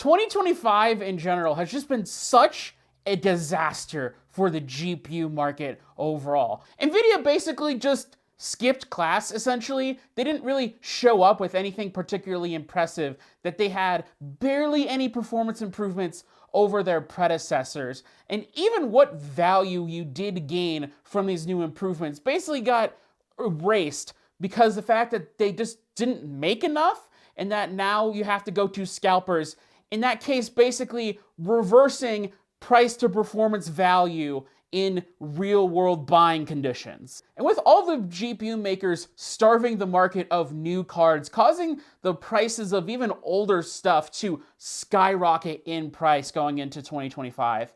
2025 in general has just been such a disaster for the GPU market overall. NVIDIA basically just skipped class, essentially. They didn't really show up with anything particularly impressive, that they had barely any performance improvements over their predecessors. And even what value you did gain from these new improvements basically got erased because the fact that they just didn't make enough, and that now you have to go to scalpers. In that case, basically reversing price to performance value in real world buying conditions. And with all the GPU makers starving the market of new cards, causing the prices of even older stuff to skyrocket in price going into 2025,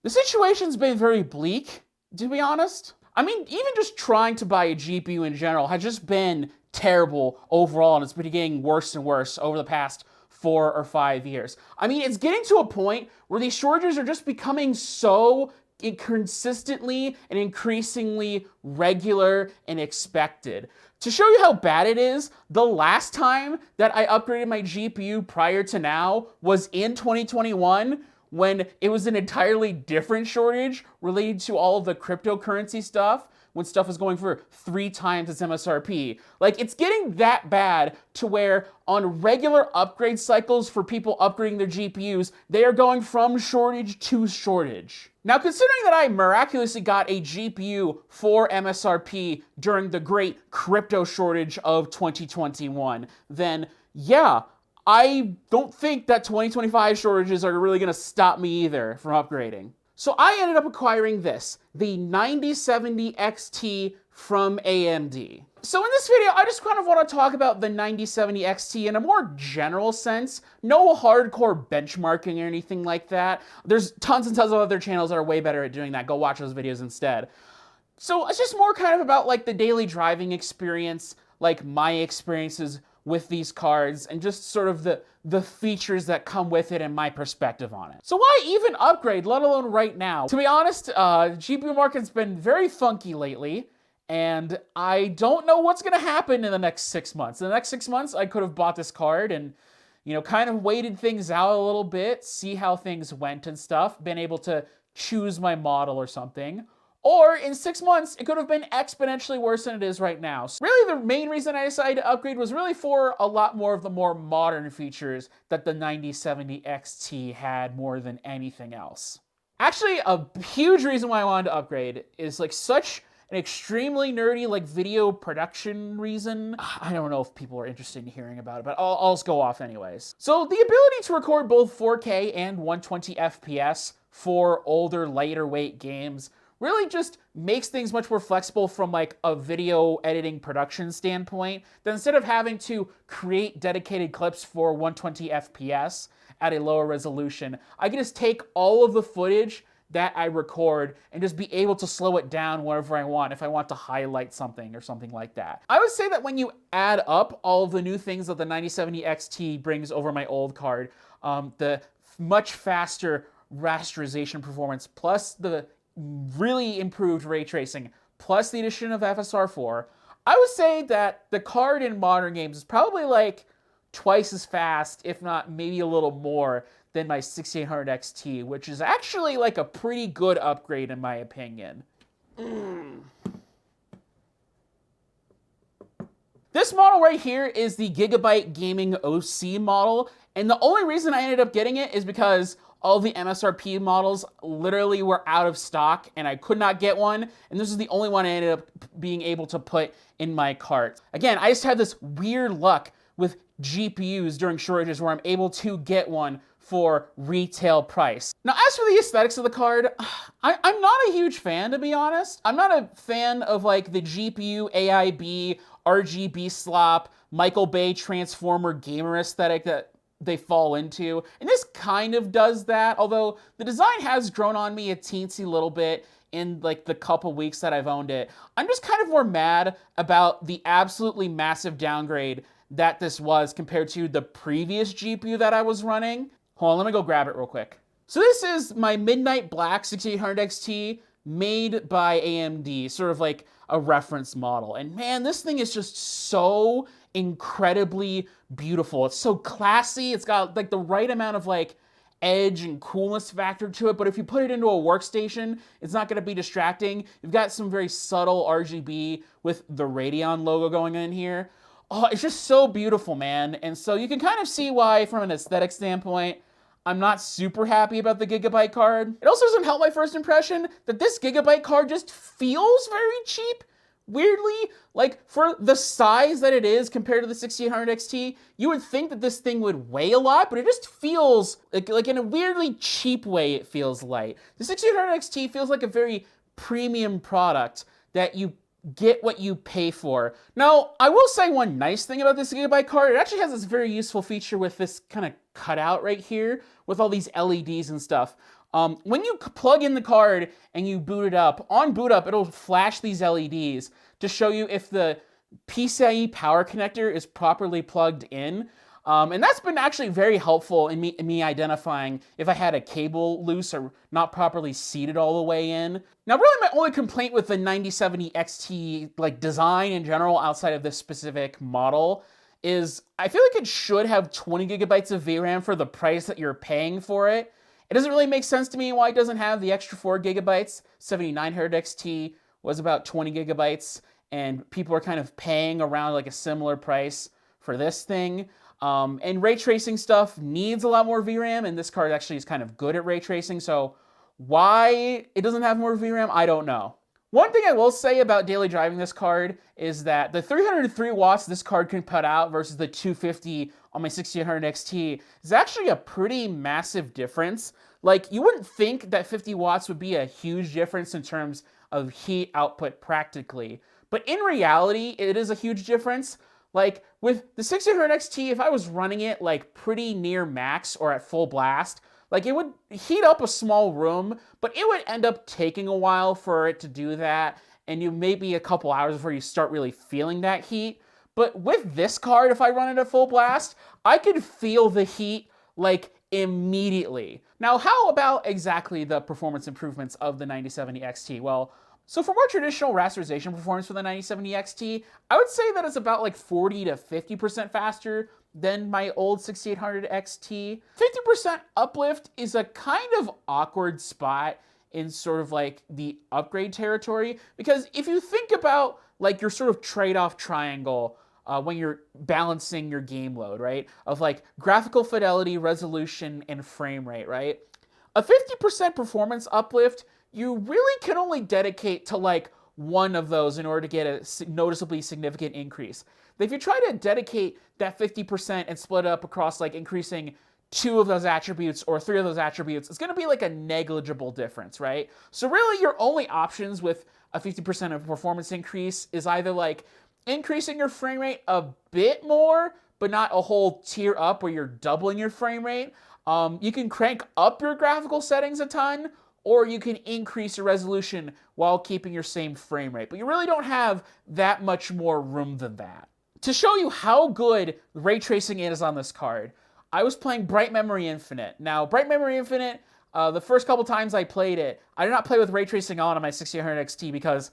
the situation's been very bleak, to be honest. I mean, even just trying to buy a GPU in general has just been terrible overall, and it's been getting worse and worse over the past 4 or 5 years. I mean, it's getting to a point where these shortages are just becoming so consistently and increasingly regular and expected. To show you how bad it is, the last time that I upgraded my GPU prior to now was in 2021, when it was an entirely different shortage related to all of the cryptocurrency stuff, when stuff is going for 3 times its MSRP. Like, it's getting that bad to where on regular upgrade cycles for people upgrading their GPUs, they are going from shortage to shortage. Now, considering that I miraculously got a GPU for MSRP during the great crypto shortage of 2021, then yeah, I don't think that 2025 shortages are really gonna stop me either from upgrading. So I ended up acquiring this, the 9070 XT from AMD. So in this video, I just kind of want to talk about the 9070 XT in a more general sense. No hardcore benchmarking or anything like that. There's tons and tons of other channels that are way better at doing that. Go watch those videos instead. So it's just more kind of about like the daily driving experience, like my experiences with these cards, and just sort of the features that come with it and my perspective on it. So why even upgrade, let alone right now? To be honest, GPU market's been very funky lately, and I don't know what's gonna happen in the next 6 months. In the next 6 months, I could have bought this card and, you know, kind of waited things out a little bit, see how things went and stuff, been able to choose my model or something. Or in 6 months, it could have been exponentially worse than it is right now. So really, the main reason I decided to upgrade was really for a lot more of the more modern features that the 9070 XT had more than anything else. Actually, a huge reason why I wanted to upgrade is like such an extremely nerdy like video production reason. I don't know if people are interested in hearing about it, but I'll just go off anyways. So the ability to record both 4K and 120 FPS for older, lighter weight games really just makes things much more flexible from like a video editing production standpoint, that instead of having to create dedicated clips for 120 FPS at a lower resolution, I can just take all of the footage that I record and just be able to slow it down whenever I want, if I want to highlight something or something like that. I would say that when you add up all of the new things that the 9070 XT brings over my old card, the much faster rasterization performance, plus the really improved ray tracing, plus the addition of FSR4, I would say that the card in modern games is probably like twice as fast, if not maybe a little more, than my 6800 XT, which is actually like a pretty good upgrade in my opinion. This model right here is the Gigabyte Gaming OC model, and the only reason I ended up getting it is because all the MSRP models literally were out of stock and I could not get one, and this is the only one I ended up being able to put in my cart. Again, I just have this weird luck with GPUs during shortages where I'm able to get one for retail price. Now, as for the aesthetics of the card, I'm not a huge fan, to be honest. I'm not a fan of like the GPU AIB, RGB slop, Michael Bay Transformer gamer aesthetic that they fall into, and this kind of does that, although the design has grown on me a teensy little bit in like the couple weeks that I've owned it. I'm just kind of more mad about the absolutely massive downgrade that this was compared to the previous GPU that I was running. Hold on, let me go grab it real quick. So this is my Midnight Black 6800 XT made by AMD, sort of like a reference model. And man, this thing is just so incredibly beautiful. It's so classy. It's got like the right amount of like edge and coolness factor to it, but if you put it into a workstation, it's not going to be distracting. You've got some very subtle RGB with the Radeon logo going in here. Oh, it's just so beautiful, man. And so you can kind of see why, from an aesthetic standpoint, I'm not super happy about the Gigabyte card. It also doesn't help my first impression that this Gigabyte card just feels very cheap. Weirdly, like for the size that it is compared to the 6800 XT, you would think that this thing would weigh a lot, but it just feels like in a weirdly cheap way, it feels light. The 6800 XT feels like a very premium product that you get what you pay for. Now, I will say one nice thing about this Gigabyte card, it actually has this very useful feature with this kind of cutout right here with all these LEDs and stuff. When you plug in the card and you boot it up, on boot up, it'll flash these LEDs to show you if the PCIe power connector is properly plugged in. And that's been actually very helpful in me identifying if I had a cable loose or not properly seated all the way in. Now, really my only complaint with the 9070 XT like design in general outside of this specific model is I feel like it should have 20 gigabytes of VRAM for the price that you're paying for it. It doesn't really make sense to me why it doesn't have the extra 4 gigabytes. 7900 XT was about 20 gigabytes, and people are kind of paying around like a similar price for this thing. And ray tracing stuff needs a lot more VRAM, and this card actually is kind of good at ray tracing, so why it doesn't have more VRAM, I don't know. One thing I will say about daily driving this card is that the 303 watts this card can put out versus the 250 on my 6800 XT is actually a pretty massive difference. Like, you wouldn't think that 50 watts would be a huge difference in terms of heat output practically, but in reality, it is a huge difference. Like, with the 6800 XT, if I was running it like pretty near max or at full blast, like it would heat up a small room, but it would end up taking a while for it to do that, and you maybe a couple hours before you start really feeling that heat. But with this card, if I run it at full blast, I could feel the heat like immediately. Now, how about exactly the performance improvements of the 9070 XT? Well, so for more traditional rasterization performance for the 9070 XT, I would say that it's about like 40 to 50% faster than my old 6800 XT. 50% uplift is a kind of awkward spot in sort of like the upgrade territory, because if you think about like your sort of trade-off triangle when you're balancing your game load, right? Of like graphical fidelity, resolution, and frame rate, right? A 50% performance uplift, you really can only dedicate to like one of those in order to get a noticeably significant increase. If you try to dedicate that 50% and split it up across like increasing 2 of those attributes or 3 of those attributes, it's going to be like a negligible difference, right? So really your only options with a 50% of performance increase is either like increasing your frame rate a bit more, but not a whole tier up where you're doubling your frame rate. You can crank up your graphical settings a ton, or you can increase your resolution while keeping your same frame rate. But you really don't have that much more room than that. To show you how good ray tracing is on this card, I was playing Bright Memory Infinite. Now, Bright Memory Infinite, the first couple times I played it, I did not play with ray tracing on my 6800 XT because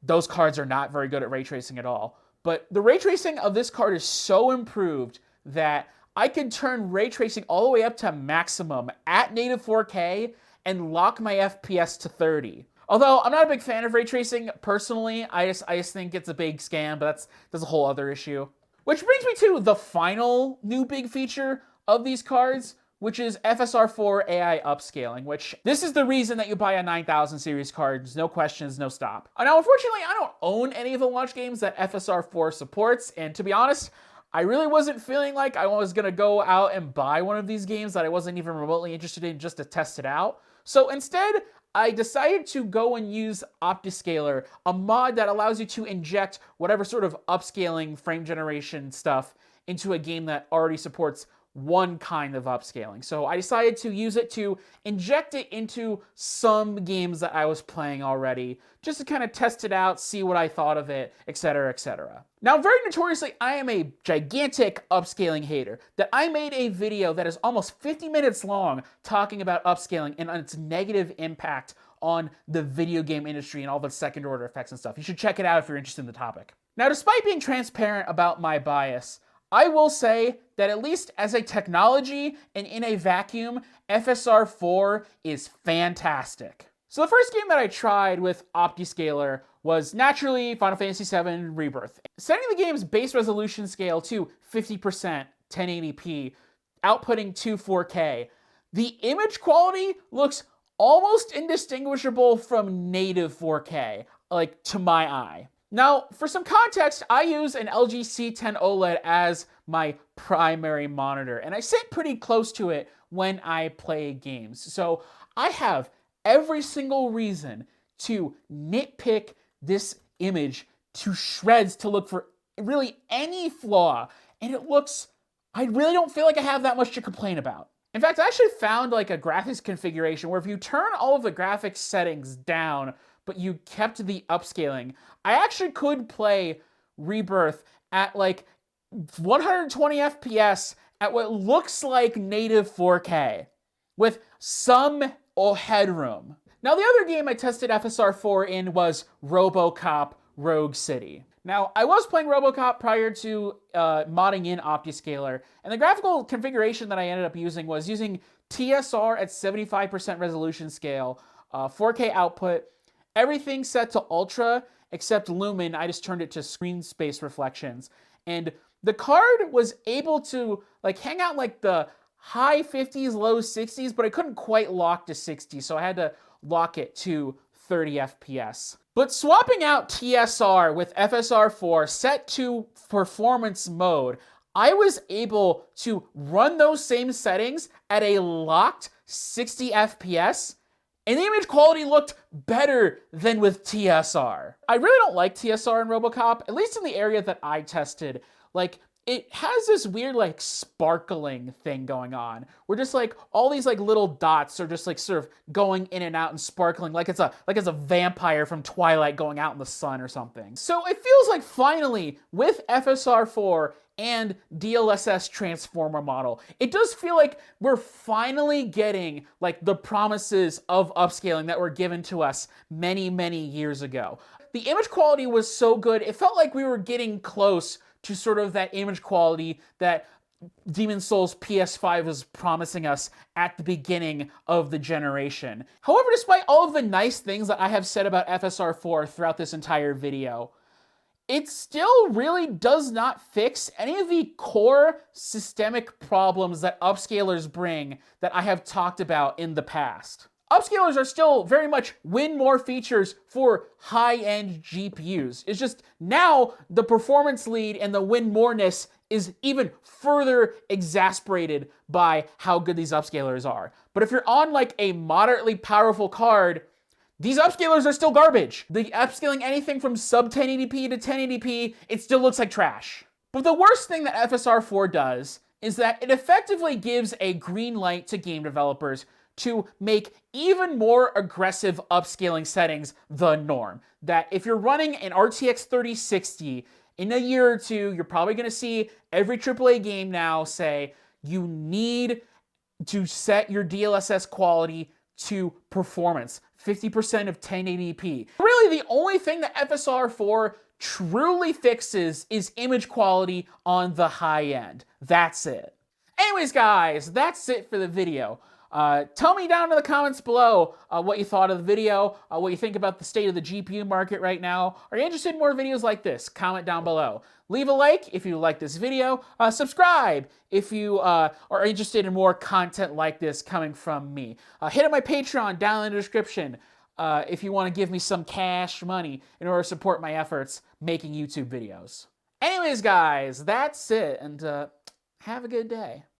those cards are not very good at ray tracing at all. But the ray tracing of this card is so improved that I could turn ray tracing all the way up to maximum at native 4K and lock my FPS to 30. Although I'm not a big fan of ray tracing personally, I just think it's a big scam, but that's a whole other issue. Which brings me to the final new big feature of these cards, which is FSR4 AI upscaling, which this is the reason that you buy a 9000 series card, no questions, no stop. Now, unfortunately, I don't own any of the launch games that FSR4 supports, and to be honest, I really wasn't feeling like I was gonna go out and buy one of these games that I wasn't even remotely interested in just to test it out. So instead, I decided to go and use OptiScaler, a mod that allows you to inject whatever sort of upscaling frame generation stuff into a game that already supports one kind of upscaling. So I decided to use it to inject it into some games that I was playing already, just to kind of test it out, see what I thought of it, etc., etc. Now, very notoriously, I am a gigantic upscaling hater, that I made a video that is almost 50 minutes long talking about upscaling and its negative impact on the video game industry and all the second order effects and stuff. You should check it out if you're interested in the topic. Now, despite being transparent about my bias, I will say that at least as a technology and in a vacuum, FSR 4 is fantastic. So the first game that I tried with OptiScaler was naturally Final Fantasy VII Rebirth. Setting the game's base resolution scale to 50% 1080p, outputting to 4K, the image quality looks almost indistinguishable from native 4K, like to my eye. Now, for some context, I use an LG C10 OLED as my primary monitor, and I sit pretty close to it when I play games. So I have every single reason to nitpick this image to shreds to look for really any flaw, and it looks, I really don't feel like I have that much to complain about. In fact, I actually found like a graphics configuration where if you turn all of the graphics settings down, but you kept the upscaling, I actually could play Rebirth at like 120 FPS at what looks like native 4K with some headroom. Now, the other game I tested FSR 4 in was RoboCop Rogue City. Now, I was playing RoboCop prior to modding in OptiScaler, and the graphical configuration that I ended up using was using TSR at 75% resolution scale, 4K output, everything set to Ultra, except Lumen. I just turned it to screen space reflections. And the card was able to like hang out like the high 50s, low 60s, but I couldn't quite lock to 60, so I had to lock it to 30 FPS. But swapping out TSR with FSR 4 set to performance mode, I was able to run those same settings at a locked 60 FPS, and the image quality looked better than with TSR. I really don't like TSR in RoboCop, at least in the area that I tested. Like, it has this weird like sparkling thing going on where just like all these like little dots are just like sort of going in and out and sparkling like it's a vampire from Twilight going out in the sun or something. So it feels like finally with FSR 4 and DLSS transformer model, it does feel like we're finally getting like the promises of upscaling that were given to us many, many years ago. The image quality was so good, it felt like we were getting close to sort of that image quality that Demon's Souls PS5 was promising us at the beginning of the generation. However, despite all of the nice things that I have said about FSR 4 throughout this entire video, it still really does not fix any of the core systemic problems that upscalers bring that I have talked about in the past. Upscalers are still very much win more features for high-end GPUs. It's just now the performance lead and the win moreness is even further exasperated by how good these upscalers are. But if you're on like a moderately powerful card, these upscalers are still garbage. The upscaling anything from sub 1080p to 1080p, it still looks like trash. But the worst thing that FSR 4 does is that it effectively gives a green light to game developers to make even more aggressive upscaling settings the norm. That if you're running an RTX 3060, in a year or two, you're probably going to see every AAA game now say you need to set your DLSS quality to performance, 50% of 1080p. Really, the only thing that FSR 4 truly fixes is image quality on the high end. That's it. Anyways, guys, that's it for the video. Tell me down in the comments below what you thought of the video, what you think about the state of the GPU market right now. Are you interested in more videos like this? Comment down below. Leave a like if you like this video. Subscribe if you are interested in more content like this coming from me. Hit up my Patreon down in the description if you want to give me some cash money in order to support my efforts making YouTube videos. Anyways, guys, that's it, and have a good day.